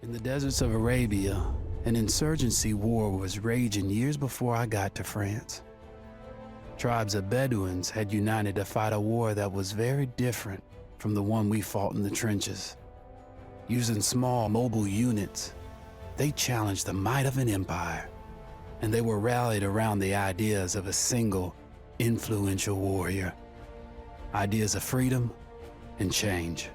In the deserts of Arabia, an insurgency war was raging years before I got to France. Tribes of Bedouins had united to fight a war that was very different from the one we fought in the trenches. Using small mobile units, they challenged the might of an empire, and they were rallied around the ideas of a single, influential warrior. Ideas of freedom and change.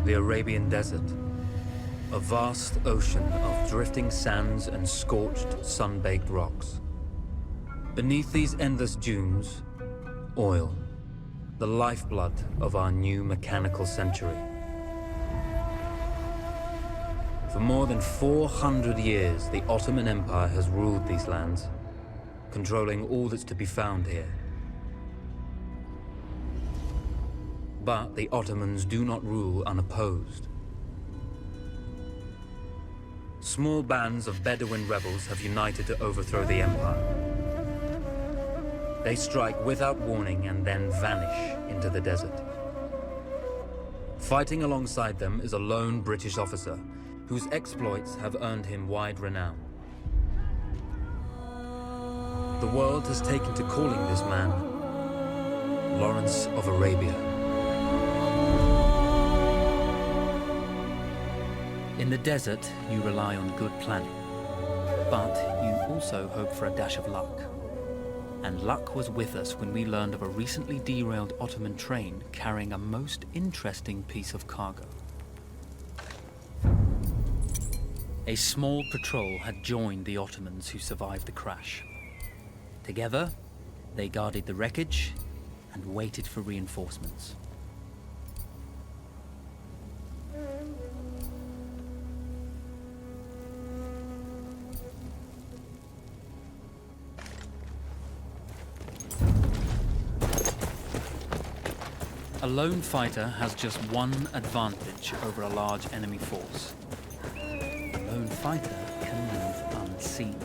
The Arabian Desert, a vast ocean of drifting sands and scorched, sun-baked rocks. Beneath these endless dunes, oil, the lifeblood of our new mechanical century. For more than 400 years, the Ottoman Empire has ruled these lands, controlling all that's to be found here. But the Ottomans do not rule unopposed. Small bands of Bedouin rebels have united to overthrow the empire. They strike without warning and then vanish into the desert. Fighting alongside them is a lone British officer whose exploits have earned him wide renown. The world has taken to calling this man Lawrence of Arabia. In the desert, you rely on good planning, but you also hope for a dash of luck. And luck was with us when we learned of a recently derailed Ottoman train carrying a most interesting piece of cargo. A small patrol had joined the Ottomans who survived the crash. Together, they guarded the wreckage and waited for reinforcements. A lone fighter has just one advantage over a large enemy force. A lone fighter can move unseen.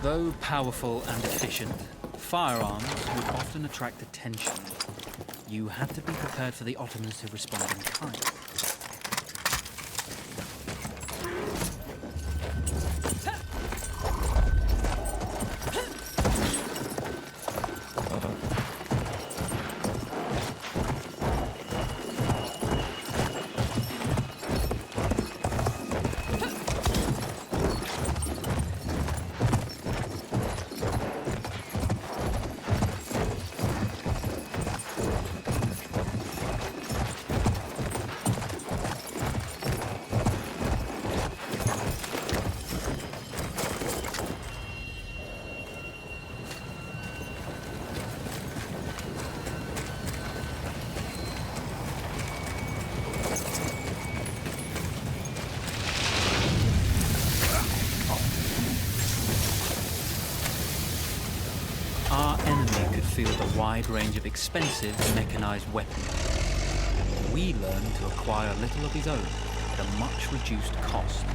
Though powerful and efficient, firearms would often attract attention. You had to be prepared for the Ottomans to respond in kind. The wide range of expensive mechanized weaponry. We learned to acquire little of his own at a much reduced cost.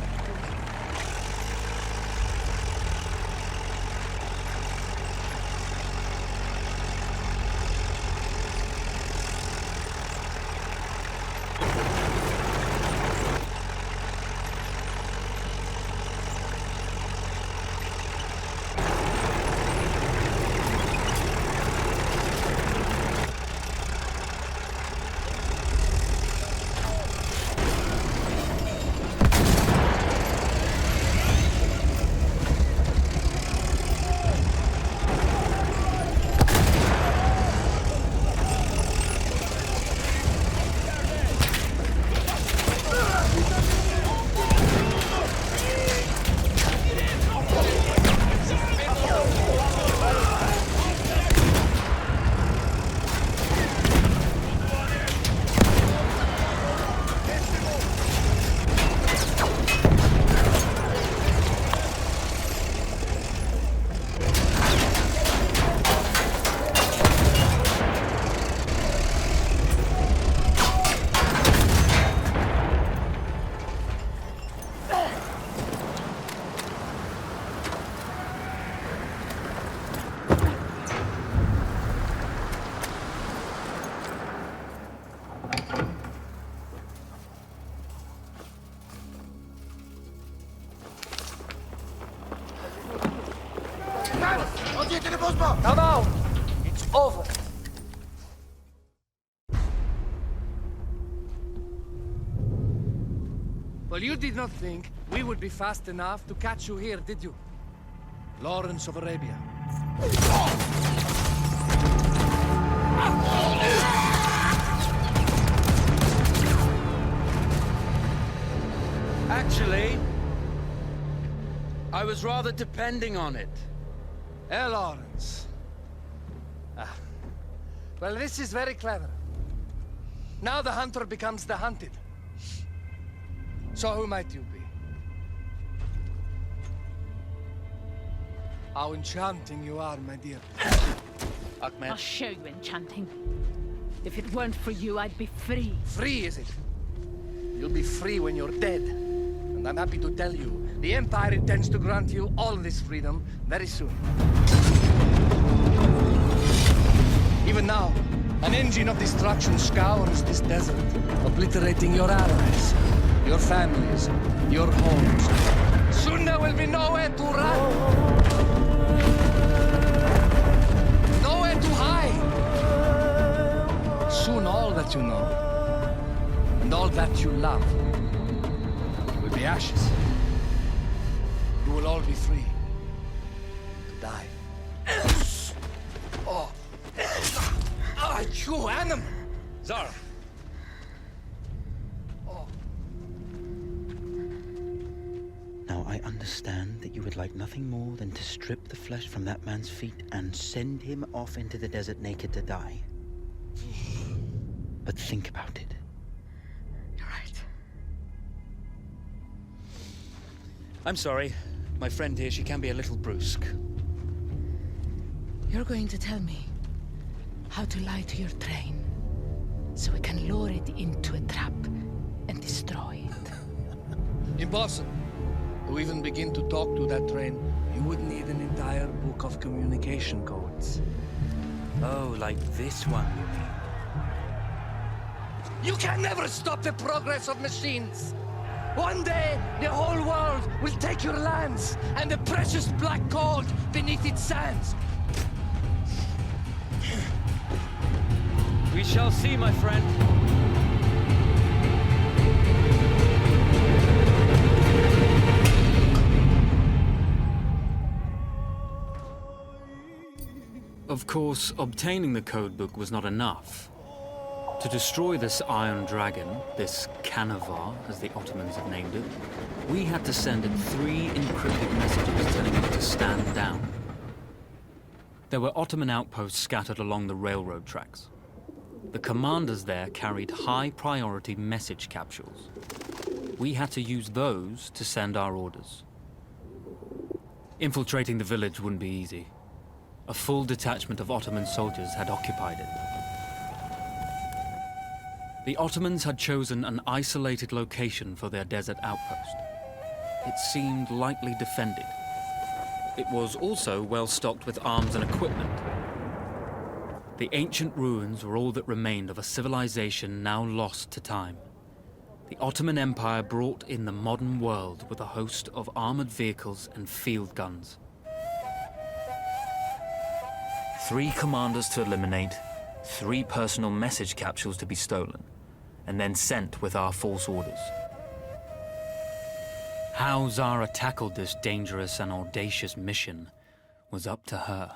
Come out! It's over. Well, you did not think we would be fast enough to catch you here, did you? Lawrence of Arabia. Actually, I was rather depending on it. Lawrence. Well, this is very clever. Now the hunter becomes the hunted. So who might you be? How enchanting you are, my dear. Ahmed. I'll show you enchanting. If it weren't for you, I'd be free. Free, is it? You'll be free when you're dead. And I'm happy to tell you, the Empire intends to grant you all this freedom very soon. Even now, an engine of destruction scours this desert, obliterating your allies, your families, your homes. Soon there will be nowhere to run. Nowhere to hide. Soon all that you know, and all that you love, will be ashes. You will all be free to die. Oh, you animal! Zara. Now, I understand that you would like nothing more than to strip the flesh from that man's feet and send him off into the desert naked to die. But think about it. You're right. I'm sorry. My friend here, she can be a little brusque. You're going to tell me how to lie to your train, so we can lure it into a trap and destroy it. Impossible. To even begin to talk to that train, you would need an entire book of communication codes. Oh, like this one, you mean? You can never stop the progress of machines. One day, the whole world will take your lands and the precious black gold beneath its sands. We shall see, my friend. Of course, obtaining the codebook was not enough. To destroy this Iron Dragon, this Canavar, as the Ottomans had named it, we had to send it 3 encrypted messages telling it to stand down. There were Ottoman outposts scattered along the railroad tracks. The commanders there carried high-priority message capsules. We had to use those to send our orders. Infiltrating the village wouldn't be easy. A full detachment of Ottoman soldiers had occupied it. The Ottomans had chosen an isolated location for their desert outpost. It seemed lightly defended. It was also well stocked with arms and equipment. The ancient ruins were all that remained of a civilization now lost to time. The Ottoman Empire brought in the modern world with a host of armored vehicles and field guns. 3 commanders to eliminate, 3 personal message capsules to be stolen, and then sent with our false orders. How Zara tackled this dangerous and audacious mission was up to her.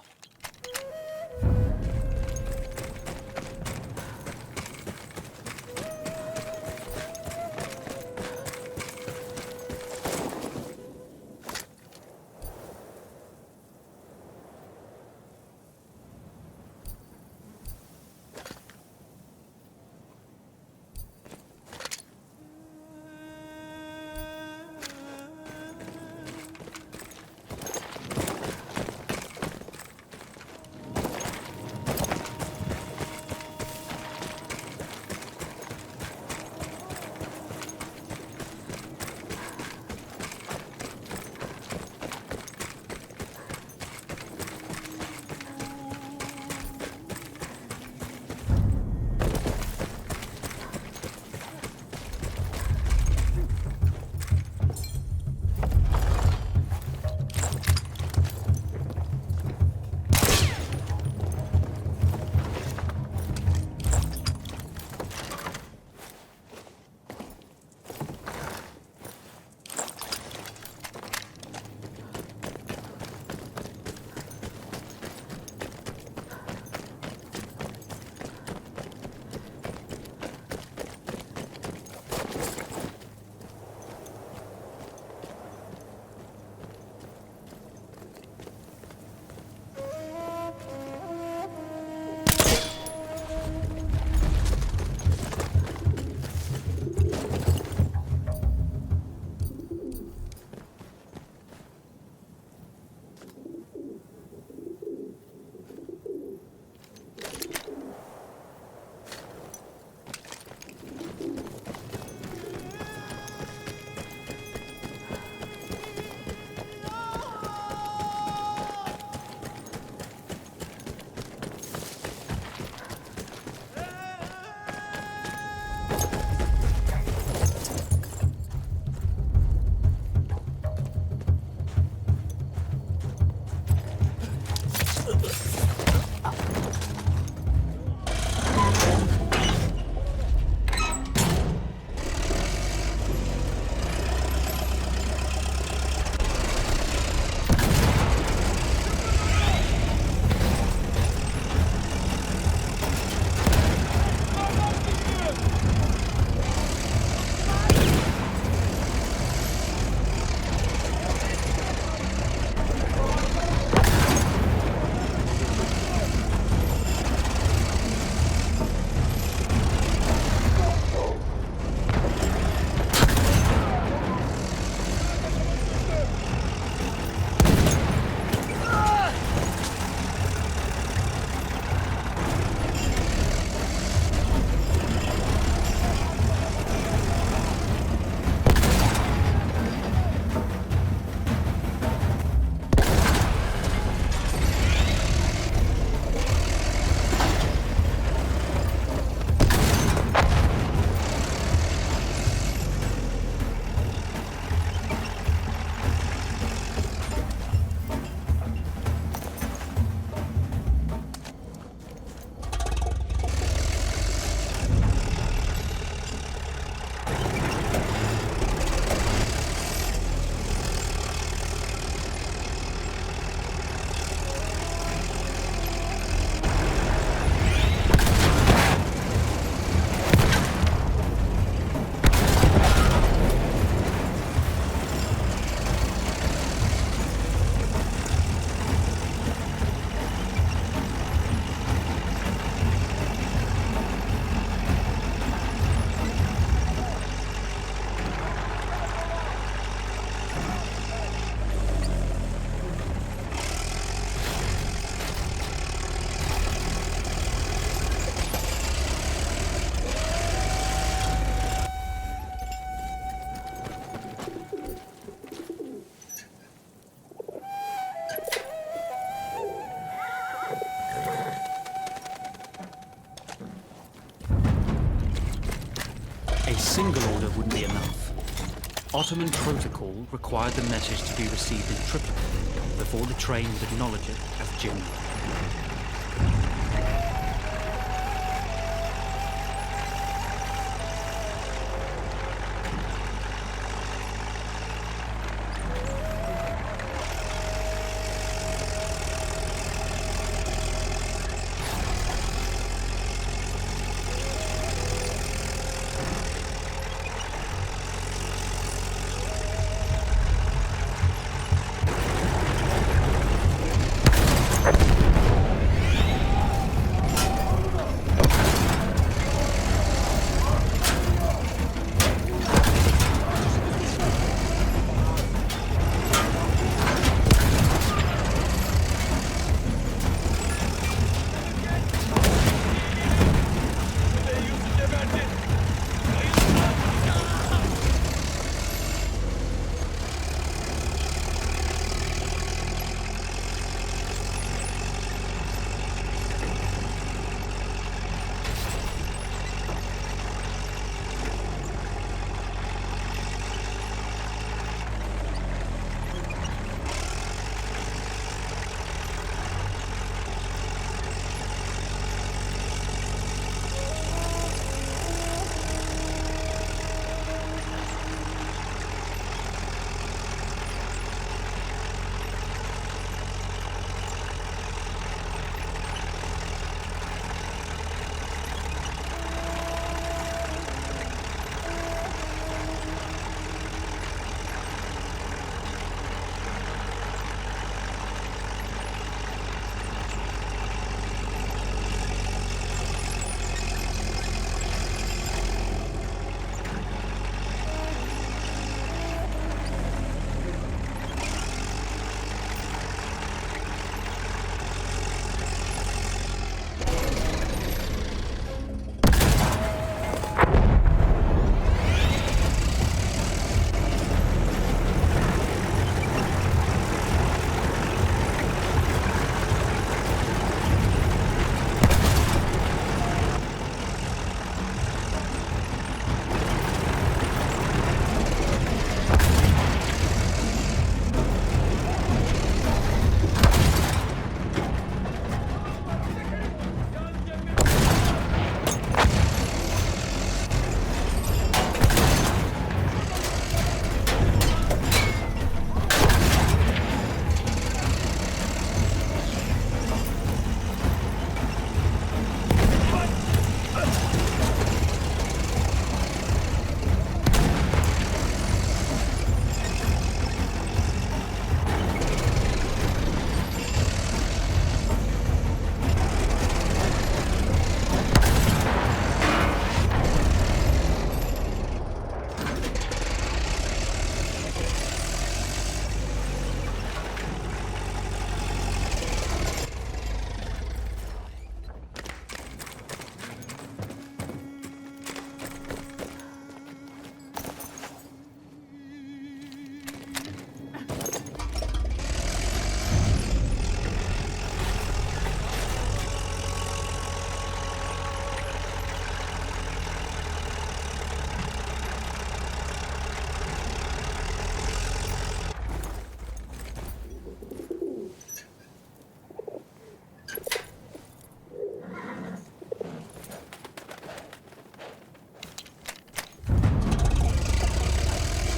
Ottoman protocol required the message to be received in triplicate before the train would acknowledge it as genuine.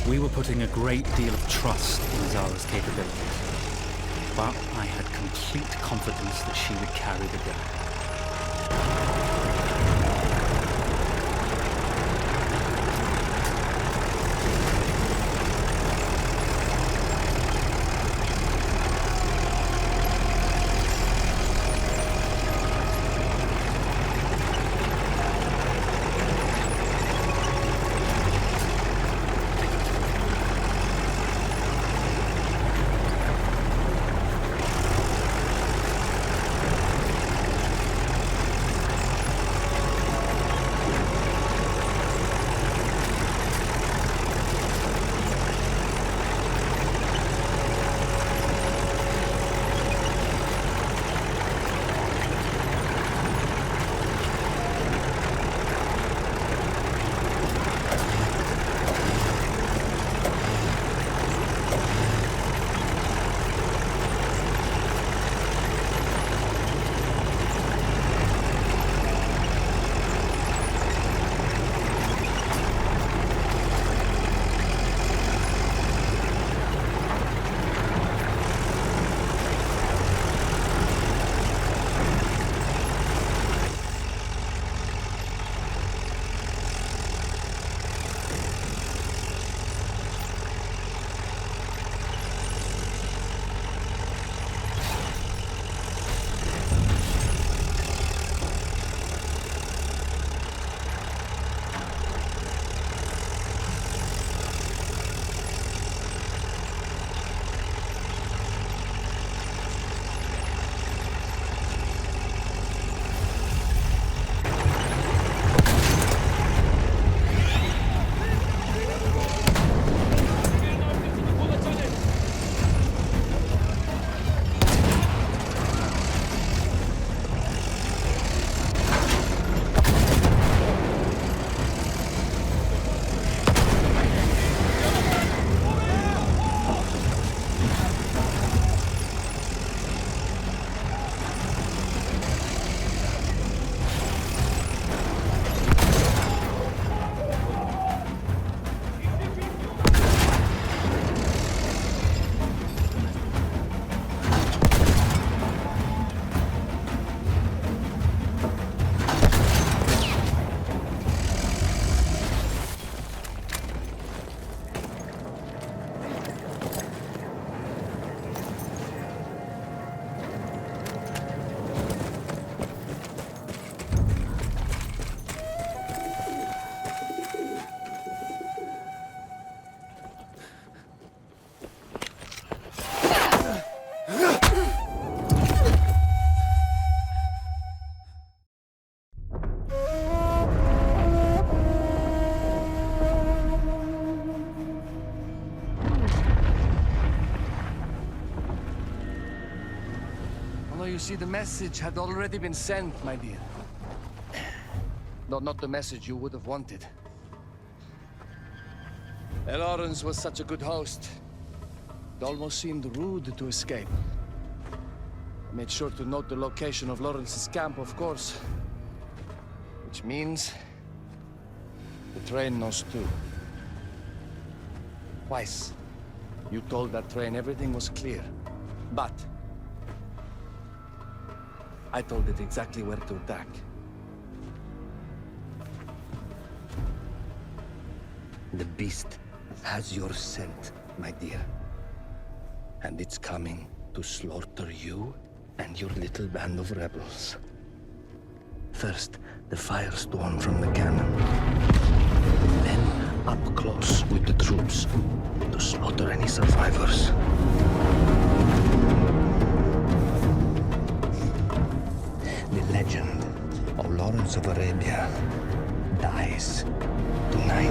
We were putting a great deal of trust in Zara's capabilities, but I had complete confidence that she would carry the day. No, you see, the message had already been sent, my dear. No, not the message you would have wanted. Lawrence was such a good host. It almost seemed rude to escape. I made sure to note the location of Lawrence's camp, of course. Which means... the train knows too. Twice, you told that train everything was clear. But... I told it exactly where to attack. The beast has your scent, my dear. And it's coming to slaughter you and your little band of rebels. First, the firestorm from the cannon. Then, up close with the troops, to slaughter any survivors. The legend of Lawrence of Arabia dies tonight.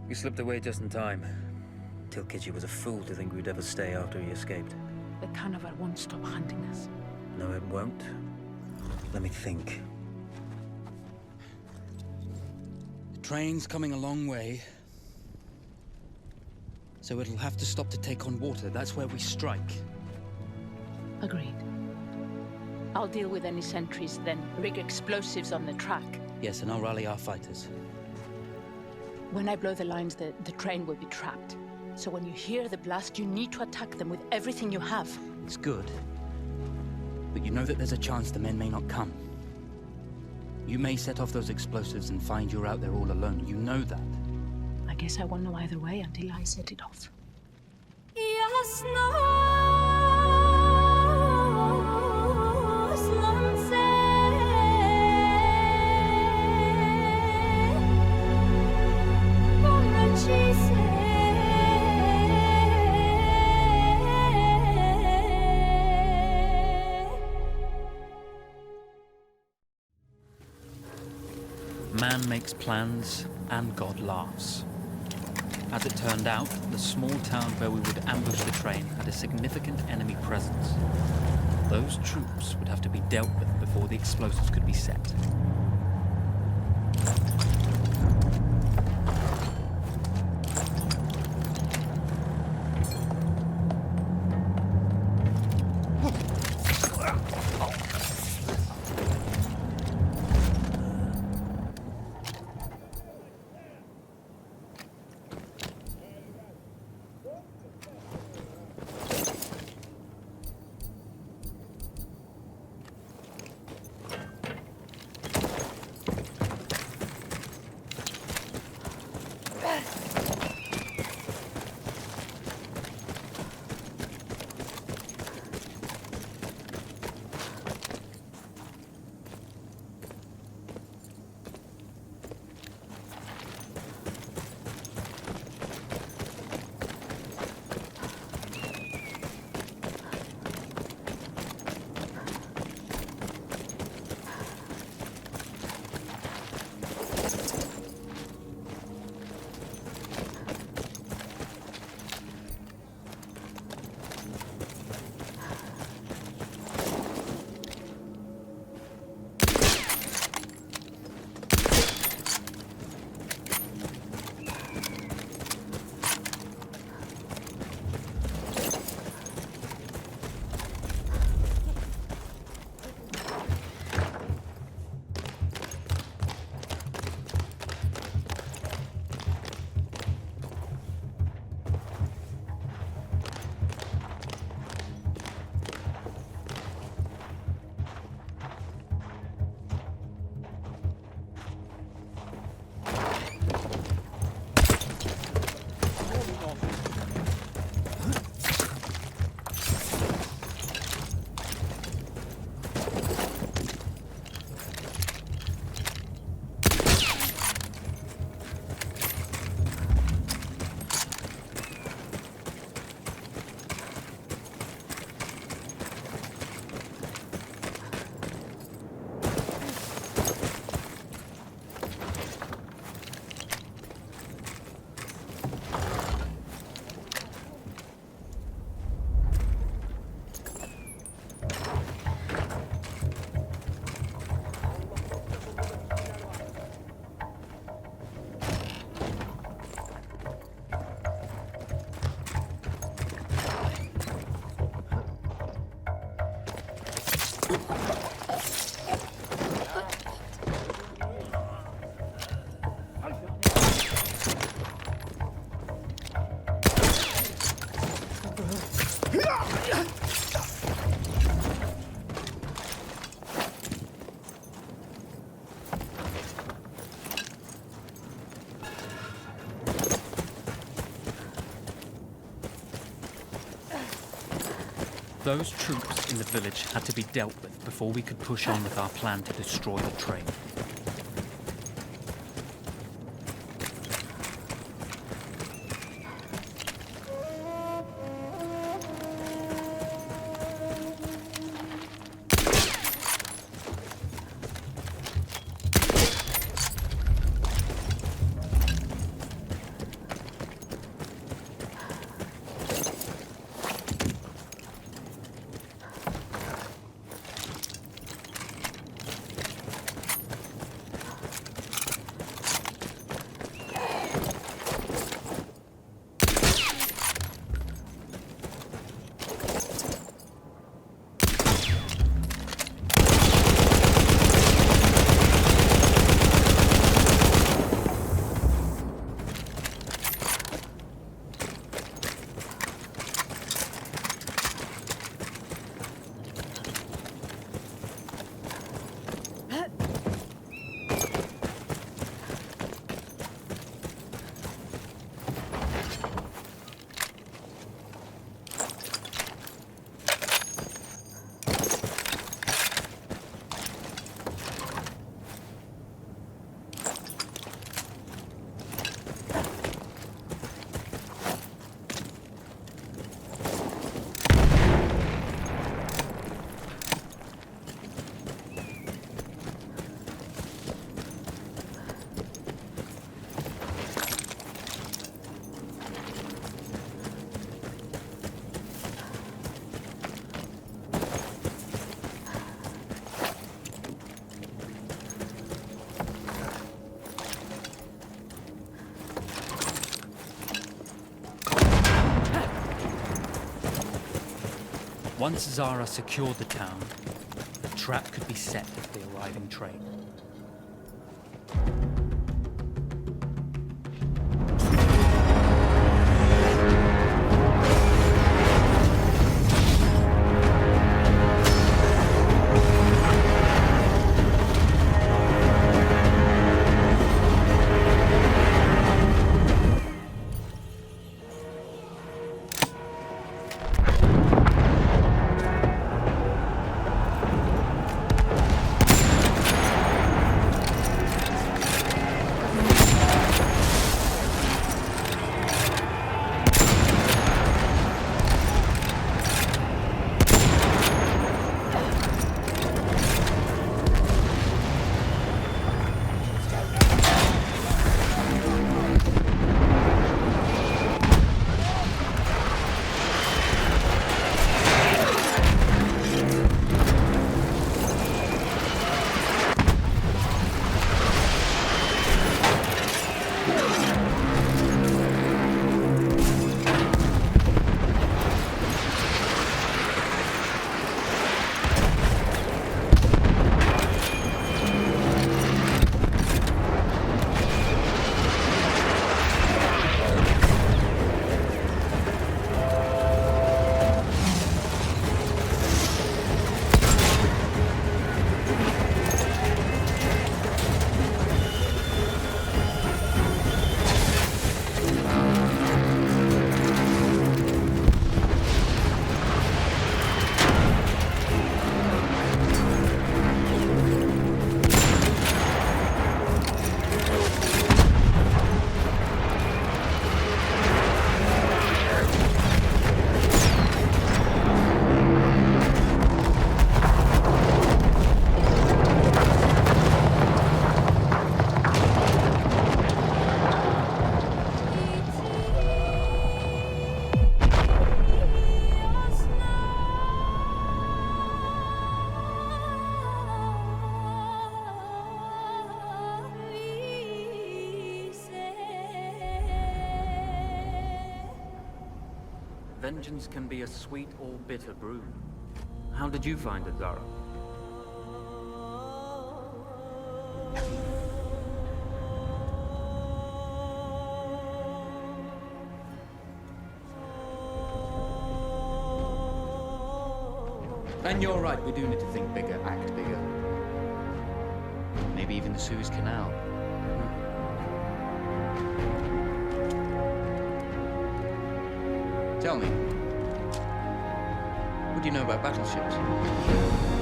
You slipped away just in time. Tilkitchi was a fool to think we'd ever stay after he escaped. The carnival won't stop hunting us. No, it won't. Let me think. The train's coming a long way. So it'll have to stop to take on water. That's where we strike. Agreed. I'll deal with any sentries, then rig explosives on the track. Yes, and I'll rally our fighters. When I blow the lines, the train will be trapped. So when you hear the blast, you need to attack them with everything you have. It's good. But you know that there's a chance the men may not come. You may set off those explosives and find you're out there all alone. You know that. I guess I won't know either way until I set it off. Man makes plans, and God laughs. As it turned out, the small town where we would ambush the train had a significant enemy presence. Those troops would have to be dealt with before the explosives could be set. Those troops in the village had to be dealt with before we could push on with our plan to destroy the train. Once Zara secured the town, a trap could be set for the arriving train. Vengeance can be a sweet or bitter brew. How did you find it, Zara? And you're right, we do need to think bigger, act bigger. Maybe even the Suez Canal. Tell me, What do you know about battleships?